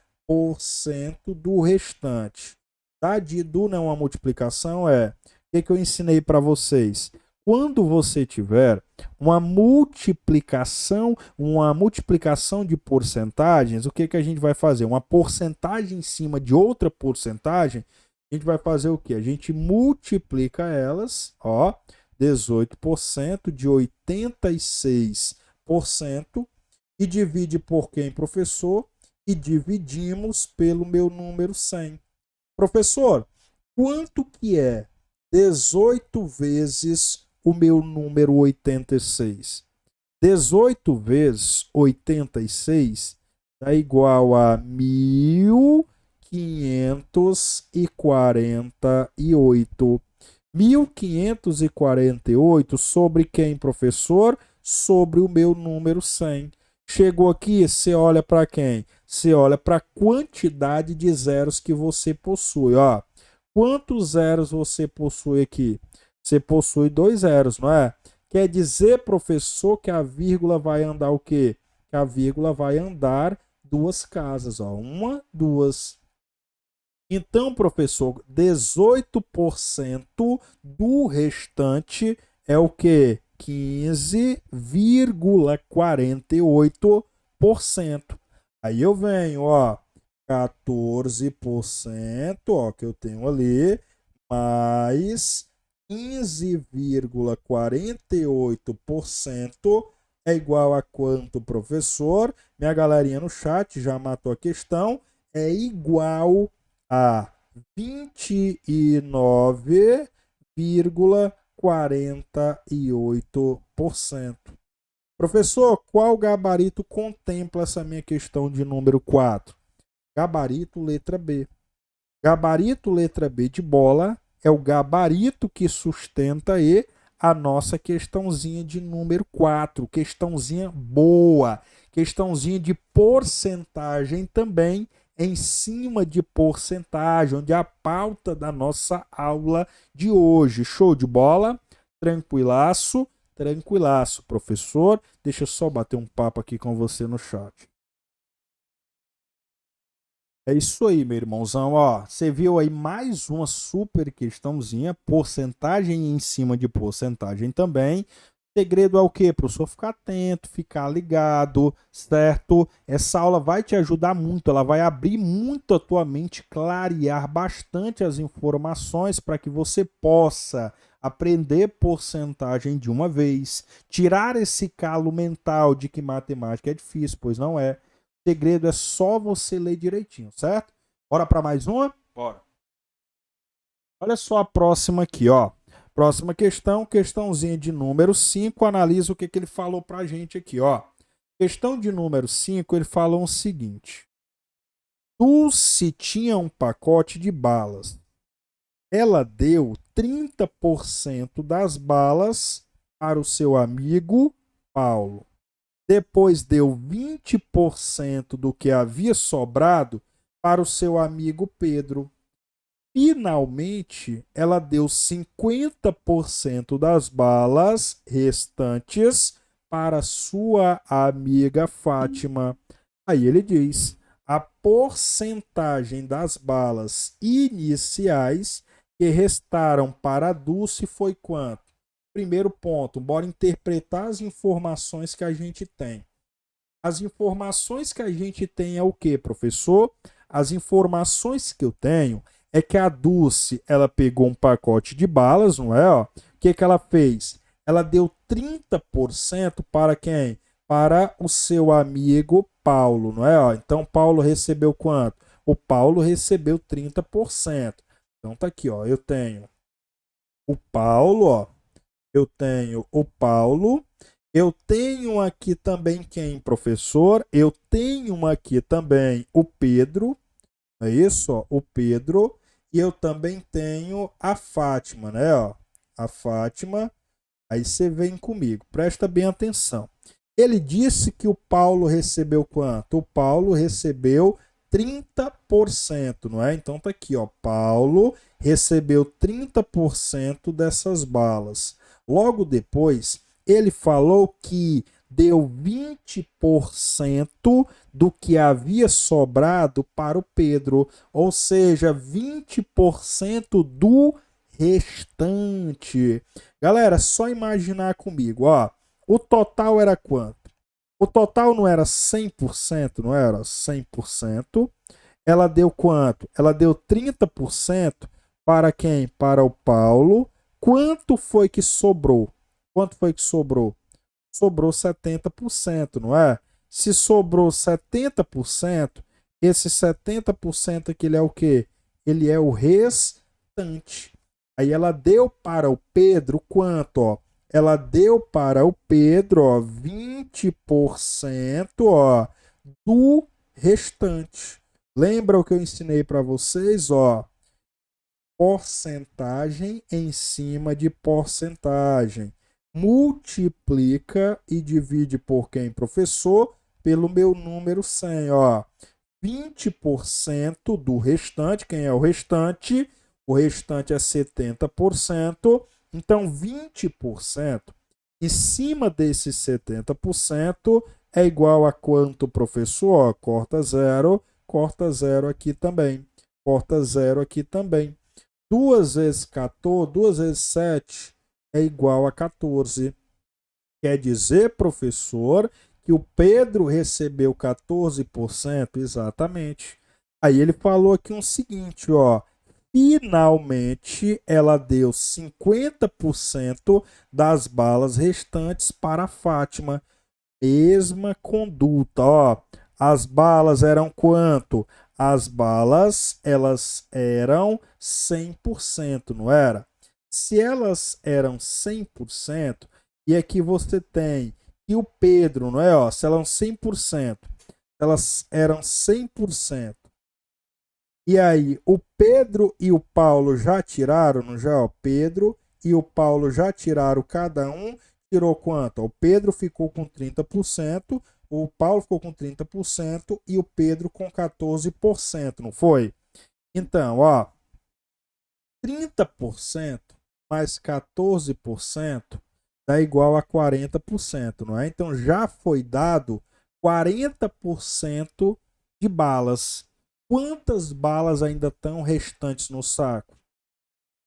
do restante. Tá? Do não é uma multiplicação, é. O que eu ensinei para vocês? Quando você tiver uma multiplicação de porcentagens, o que a gente vai fazer? Uma porcentagem em cima de outra porcentagem, a gente vai fazer o quê? A gente multiplica elas, ó, 18% de 86% e divide por quem, professor? E dividimos pelo meu número 100. Professor, quanto que é 18 vezes o meu número 86? 18 vezes 86 dá igual a 1548. 1548 sobre quem, professor? Sobre o meu número 100. Chegou aqui, você olha para quem? Você olha para a quantidade de zeros que você possui. Ó, quantos zeros você possui aqui? Você possui 2 zeros, não é? Quer dizer, professor, que a vírgula vai andar o quê? Que a vírgula vai andar 2 casas. Ó. 1, 2. Então, professor, 18% do restante é o quê? 15,48%. Aí eu venho, ó, 14%, ó, que eu tenho ali, mais 15,48% é igual a quanto, professor? Minha galerinha no chat já matou a questão. É igual a 29,48%. Professor, qual gabarito contempla essa minha questão de número 4? Gabarito letra B. Gabarito letra B de bola é o gabarito que sustenta aí a nossa questãozinha de número 4. Questãozinha boa. Questãozinha de porcentagem também em cima de porcentagem, onde é a pauta da nossa aula de hoje. Show de bola? Tranquilaço? Tranquilaço, professor. Deixa eu só bater um papo aqui com você no chat. É isso aí, meu irmãozão. Ó, você viu aí mais uma super questãozinha, porcentagem em cima de porcentagem também. Segredo é o quê? Professor, ficar atento, ficar ligado, certo? Essa aula vai te ajudar muito, ela vai abrir muito a tua mente, clarear bastante as informações para que você possa aprender porcentagem de uma vez, tirar esse calo mental de que matemática é difícil, pois não é. O segredo é só você ler direitinho, certo? Bora para mais uma? Bora. Olha só a próxima aqui, ó. Próxima questão, questãozinha de número 5. Analisa o que ele falou pra gente aqui, ó. Questão de número 5, ele falou o seguinte. Dulce tinha um pacote de balas. Ela deu 30% das balas para o seu amigo Paulo. Depois deu 20% do que havia sobrado para o seu amigo Pedro. Finalmente, ela deu 50% das balas restantes para sua amiga Fátima. Aí ele diz: a porcentagem das balas iniciais que restaram para a Dulce foi quanto? Primeiro ponto, bora interpretar as informações que a gente tem. As informações que a gente tem é o que, professor? As informações que eu tenho é que a Dulce, ela pegou um pacote de balas, não é? Ó? O que ela fez? Ela deu 30% para quem? Para o seu amigo Paulo, não é? Ó? Então, Paulo recebeu quanto? O Paulo recebeu 30%. Então, tá aqui, ó. Eu tenho o Paulo, ó. Eu tenho o Paulo. Eu tenho aqui também quem, professor? Eu tenho aqui também o Pedro. É isso, ó, o Pedro. E eu também tenho a Fátima, né? Ó, a Fátima. Aí você vem comigo. Presta bem atenção. Ele disse que o Paulo recebeu quanto? O Paulo recebeu 30%, não é? Então tá aqui, ó. Paulo recebeu 30% dessas balas. Logo depois, ele falou que deu 20% do que havia sobrado para o Pedro, ou seja, 20% do restante. Galera, só imaginar comigo, ó. O total era quanto? O total não era 100%, não era 100%. Ela deu quanto? Ela deu 30% para quem? Para o Paulo. Quanto foi que sobrou? Quanto foi que sobrou? Sobrou 70%, não é? Se sobrou 70%, esse 70% aqui ele é o quê? Ele é o restante. Aí ela deu para o Pedro quanto, ó? Ela deu para o Pedro, ó, 20%, ó, do restante. Lembra o que eu ensinei para vocês, ó? Porcentagem em cima de porcentagem. Multiplica e divide por quem, professor? Pelo meu número 100, ó. 20% do restante, quem é o restante? O restante é 70%, então 20% em cima desses 70% é igual a quanto, professor? Ó, corta zero aqui também, corta zero aqui também. 2 vezes 14, 2 vezes 7 é igual a 14. Quer dizer, professor, que o Pedro recebeu 14%? Exatamente. Aí ele falou aqui o seguinte, ó. Finalmente, ela deu 50% das balas restantes para a Fátima. Mesma conduta, ó. As balas eram quanto? As balas, elas eram 100%, não era? Se elas eram 100%, e aqui você tem que o Pedro, não é? Ó, se elas eram 100%, elas eram 100%. E aí, o Pedro e o Paulo já tiraram, não já? O Pedro e o Paulo já tiraram, cada um tirou quanto? O Pedro ficou com 30%, o Paulo ficou com 30% e o Pedro com 14%, não foi? Então, ó, 30% mais 14% dá igual a 40%, não é? Então já foi dado 40% de balas. Quantas balas ainda estão restantes no saco?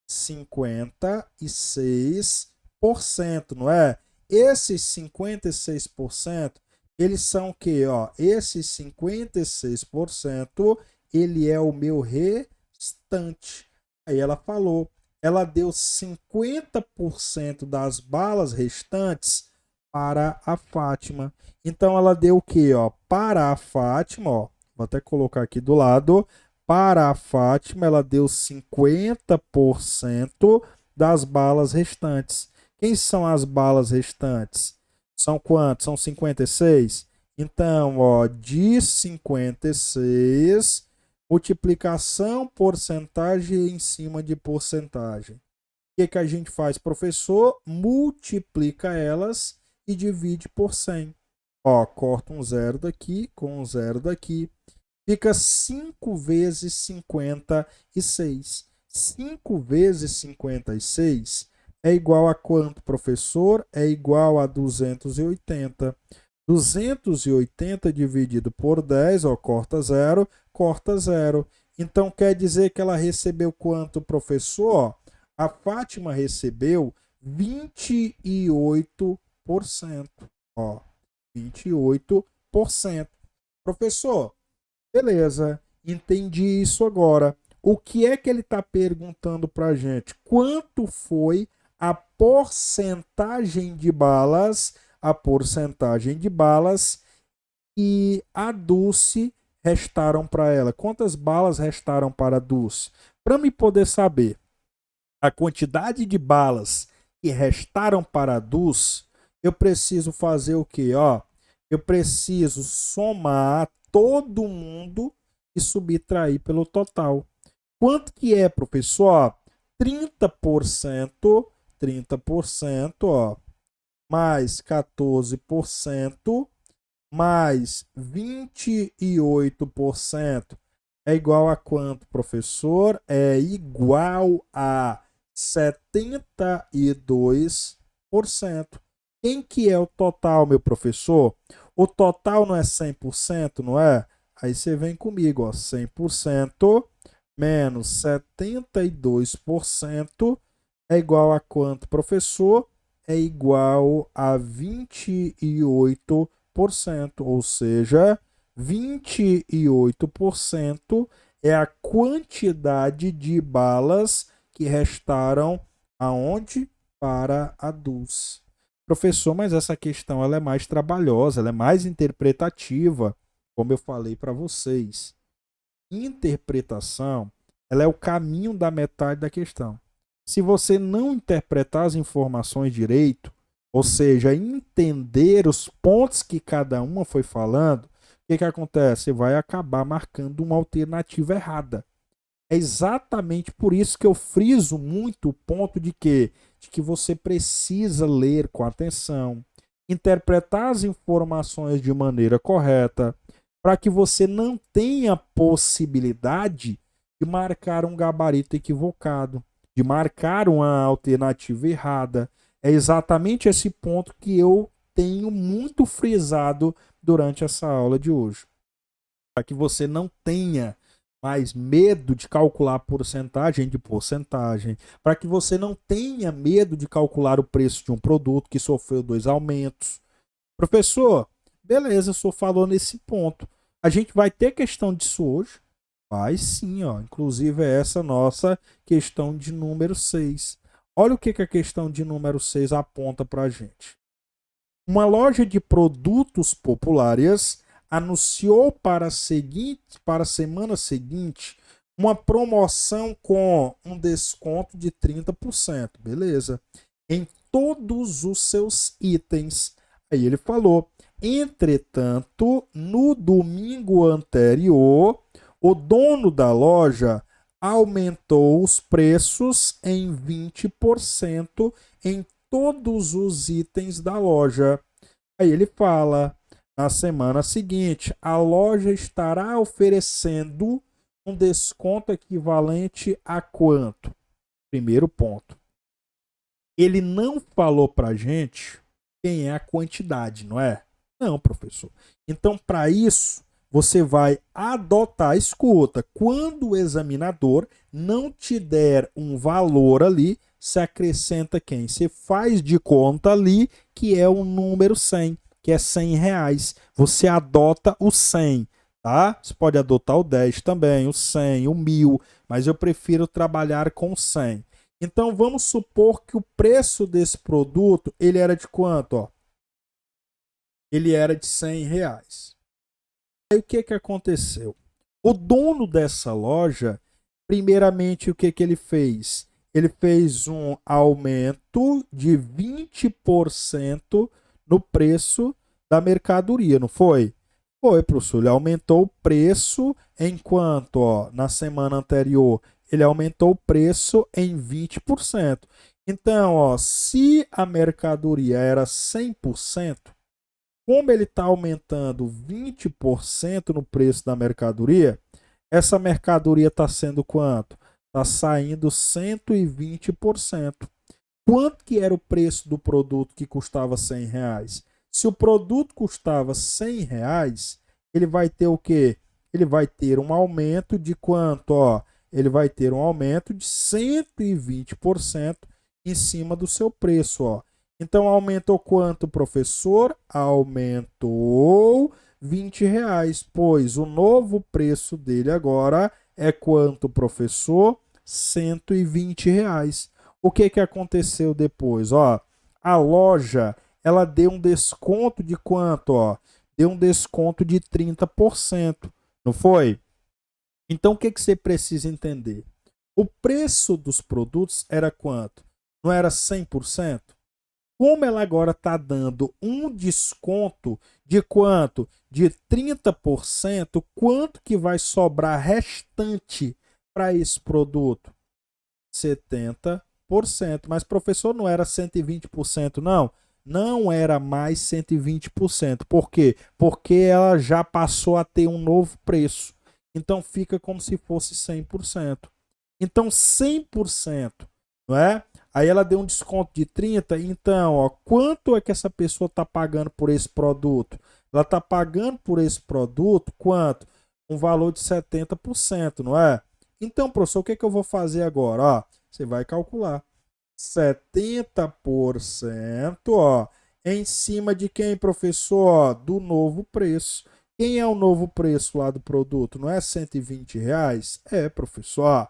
56%, não é? esses 56%, eles são o quê? Ó, esses 56%, ele é o meu restante. Aí ela falou, ela deu 50% das balas restantes para a Fátima. Então ela deu o quê? Ó, para a Fátima, ó, vou até colocar aqui do lado, para a Fátima ela deu 50% das balas restantes. Quem são as balas restantes? São quantos? São 56? Então, ó, de 56, multiplicação, porcentagem em cima de porcentagem. O que a gente faz, professor? Multiplica elas e divide por 100. Ó, corta um zero daqui com um zero daqui. Fica 5 vezes 56. 5 vezes 56 é igual a quanto, professor? É igual a 280. 280 dividido por 10, ó, corta zero, corta zero. Então quer dizer que ela recebeu quanto, professor? A Fátima recebeu 28%. Ó, 28%. Professor, beleza, entendi isso agora. O que é que ele está perguntando para a gente? Quanto foi a porcentagem de balas, que a Dulce restaram para ela? Quantas balas restaram para a Dulce? Para me poder saber a quantidade de balas que restaram para a Dulce, eu preciso fazer o quê? Ó, eu preciso somar todo mundo e subtrair pelo total. Quanto que é, professor? 30%, 30%, ó, mais 14%, mais 28% é igual a quanto, professor? É igual a 72%. Quem que é o total, meu professor? O total não é 100%, não é? Aí você vem comigo, ó, 100% menos 72% é igual a quanto, professor? É igual a 28%, ou seja, 28% é a quantidade de balas que restaram aonde? Para a Dulce. Professor, mas essa questão ela é mais trabalhosa, ela é mais interpretativa, como eu falei para vocês. Interpretação, ela é o caminho da metade da questão. Se você não interpretar as informações direito, ou seja, entender os pontos que cada uma foi falando, o que acontece? Você vai acabar marcando uma alternativa errada. É exatamente por isso que eu friso muito o ponto de que você precisa ler com atenção, interpretar as informações de maneira correta, para que você não tenha possibilidade de marcar um gabarito equivocado, de marcar uma alternativa errada. É exatamente esse ponto que eu tenho muito frisado durante essa aula de hoje. Para que você não tenha mais medo de calcular porcentagem de porcentagem, para que você não tenha medo de calcular o preço de um produto que sofreu 2 aumentos. Professor, beleza, o senhor falou nesse ponto. A gente vai ter questão disso hoje? Vai sim, ó. Inclusive é essa nossa questão de número 6. Olha o que a questão de número 6 aponta para a gente. Uma loja de produtos populares anunciou para a semana seguinte uma promoção com um desconto de 30%, beleza? Em todos os seus itens. Aí ele falou, entretanto, no domingo anterior, o dono da loja aumentou os preços em 20% em todos os itens da loja. Aí ele fala, na semana seguinte, a loja estará oferecendo um desconto equivalente a quanto? Primeiro ponto. Ele não falou pra gente quem é a quantidade, não é? Não, professor. Então, para isso, você vai adotar, escuta, quando o examinador não te der um valor ali, se acrescenta quem? Você faz de conta ali que é o número 100, que é R$ 100. Você adota o 100, tá? Você pode adotar o 10 também, o 100, o 1000, mas eu prefiro trabalhar com 100. Então vamos supor que o preço desse produto, ele era de quanto? Ó? Ele era de R$ 100. Aí o que aconteceu? O dono dessa loja, primeiramente, o que ele fez? Ele fez um aumento de 20% no preço da mercadoria, não foi? Foi, professor. Ele aumentou o preço enquanto, ó, na semana anterior, ele aumentou o preço em 20%. Então, ó, se a mercadoria era 100%, como ele está aumentando 20% no preço da mercadoria, essa mercadoria está sendo quanto? Está saindo 120%. Quanto que era o preço do produto que custava R$ 100? Se o produto custava R$ 100, ele vai ter o quê? Ele vai ter um aumento de quanto? Ó, ele vai ter um aumento de 120% em cima do seu preço. Ó. Então aumentou quanto, professor? Aumentou R$ 20, pois o novo preço dele agora é quanto, professor? R$ 120. O que aconteceu depois? Ó, a loja ela deu um desconto de quanto? Ó? Deu um desconto de 30%, não foi? Então o que você precisa entender? O preço dos produtos era quanto? Não era 100%? Como ela agora está dando um desconto de quanto? De 30%, quanto que vai sobrar restante para esse produto? 70%. Mas, professor, não era 120%, não? Não era mais 120%. Por quê? Porque ela já passou a ter um novo preço. Então, fica como se fosse 100%. Então, 100%, não é? Aí ela deu um desconto de 30%. Então, ó, quanto é que essa pessoa está pagando por esse produto? Ela está pagando por esse produto quanto? Um valor de 70%, não é? Então, professor, o que eu vou fazer agora? Ó, você vai calcular. 70%, ó, em cima de quem, professor? Ó, do novo preço. Quem é o novo preço lá do produto? Não é R$ 120? É, professor. Ó.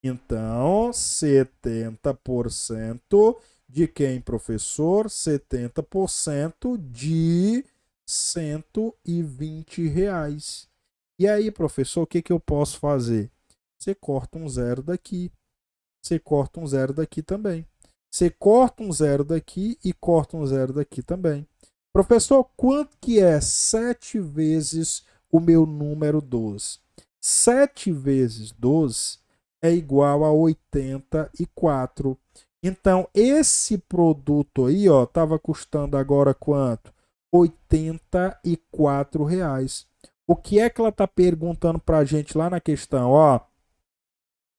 Então, 70% de quem, professor? 70% de R$ 120. E aí, professor, o que eu posso fazer? Você corta um zero daqui. Você corta um zero daqui também. Você corta um zero daqui e corta um zero daqui também. Professor, quanto que é 7 vezes o meu número 12? 7 vezes 12 é igual a 84. Então, esse produto aí, ó, estava custando agora quanto? R$ 84. O que é que ela está perguntando para a gente lá na questão? Ó,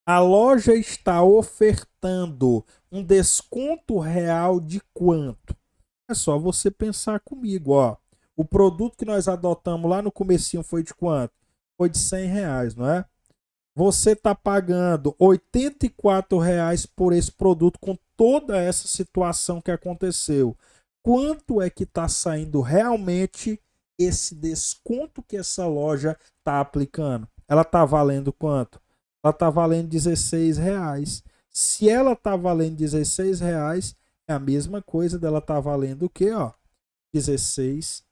a loja está ofertando um desconto real de quanto? É só você pensar comigo, ó. O produto que nós adotamos lá no comecinho foi de quanto? Foi de R$ 100, não é? Você está pagando R$ 84 por esse produto com toda essa situação que aconteceu. Quanto é que está saindo realmente esse desconto que essa loja está aplicando? Ela está valendo quanto? Ela está valendo R$ 16. Se ela está valendo R$ 16, é a mesma coisa dela estar valendo o quê? Ó, 16%.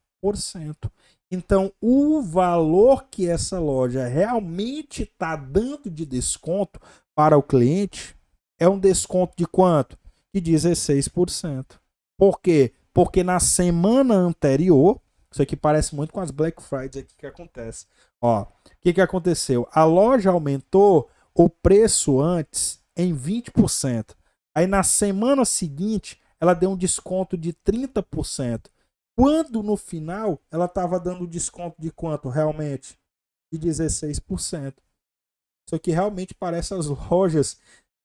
Então, o valor que essa loja realmente está dando de desconto para o cliente é um desconto de quanto? De 16%. Por quê? Porque na semana anterior, isso aqui parece muito com as Black Fridays aqui que acontece. Ó, o que aconteceu? A loja aumentou o preço antes em 20%. Aí na semana seguinte, ela deu um desconto de 30%. Quando no final ela estava dando desconto de quanto realmente? De 16%. Isso aqui realmente parece as lojas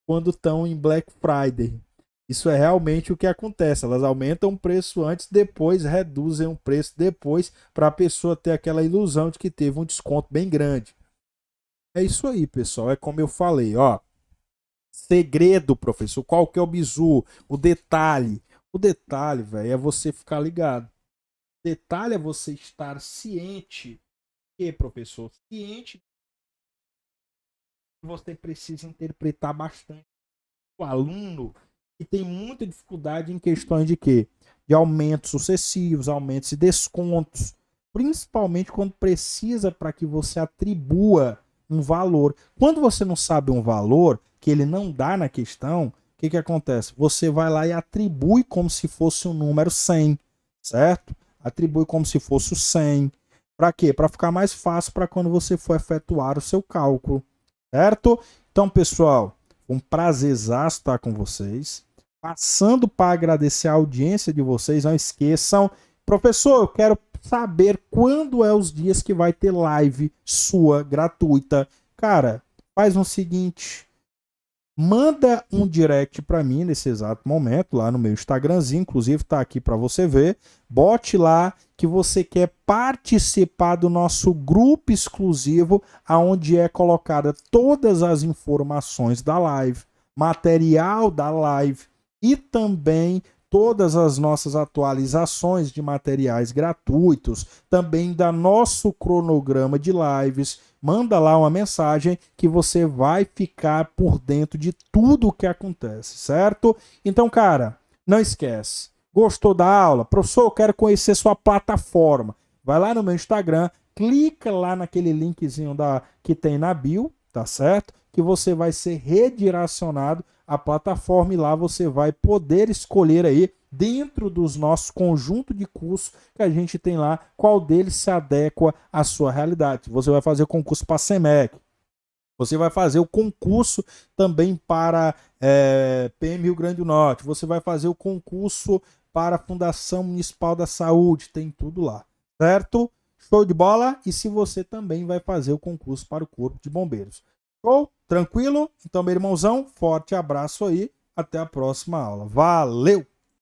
quando estão em Black Friday. Isso é realmente o que acontece. Elas aumentam o preço antes, depois reduzem o preço depois, para a pessoa ter aquela ilusão de que teve um desconto bem grande. É isso aí, pessoal. É como eu falei, ó. Segredo, professor. Qual que é o bizu? O detalhe. O detalhe, velho, é você ficar ligado. O detalhe é você estar ciente, que, professor, ciente que você precisa interpretar bastante. O aluno que tem muita dificuldade em questões de quê? De aumentos sucessivos, aumentos e descontos, principalmente quando precisa para que você atribua um valor. Quando você não sabe um valor que ele não dá na questão, o que acontece? Você vai lá e atribui como se fosse um número 100, certo? Atribui como se fosse o 100. Para quê? Para ficar mais fácil para quando você for efetuar o seu cálculo, certo? Então, pessoal, um prazerzaço estar com vocês. Passando para agradecer a audiência de vocês, não esqueçam. Professor, eu quero saber quando é os dias que vai ter live sua, gratuita. Cara, faz o seguinte. Manda um direct para mim nesse exato momento, lá no meu Instagramzinho, inclusive tá aqui para você ver. Bote lá que você quer participar do nosso grupo exclusivo, aonde é colocada todas as informações da live, material da live e também todas as nossas atualizações de materiais gratuitos, também da nosso cronograma de lives. Manda lá uma mensagem que você vai ficar por dentro de tudo o que acontece, certo? Então, cara, não esquece. Gostou da aula? Professor, eu quero conhecer sua plataforma. Vai lá no meu Instagram, clica lá naquele linkzinho que tem na bio, tá certo? Que você vai ser redirecionado à plataforma e lá você vai poder escolher aí, dentro dos nossos conjunto de cursos que a gente tem lá, qual deles se adequa à sua realidade. Você vai fazer o concurso para a SEMEC, você vai fazer o concurso também para PM Rio Grande do Norte, você vai fazer o concurso para a Fundação Municipal da Saúde, tem tudo lá, certo? Show de bola? E se você também vai fazer o concurso para o Corpo de Bombeiros. Show? Tranquilo? Então, meu irmãozão, forte abraço aí, até a próxima aula. Valeu!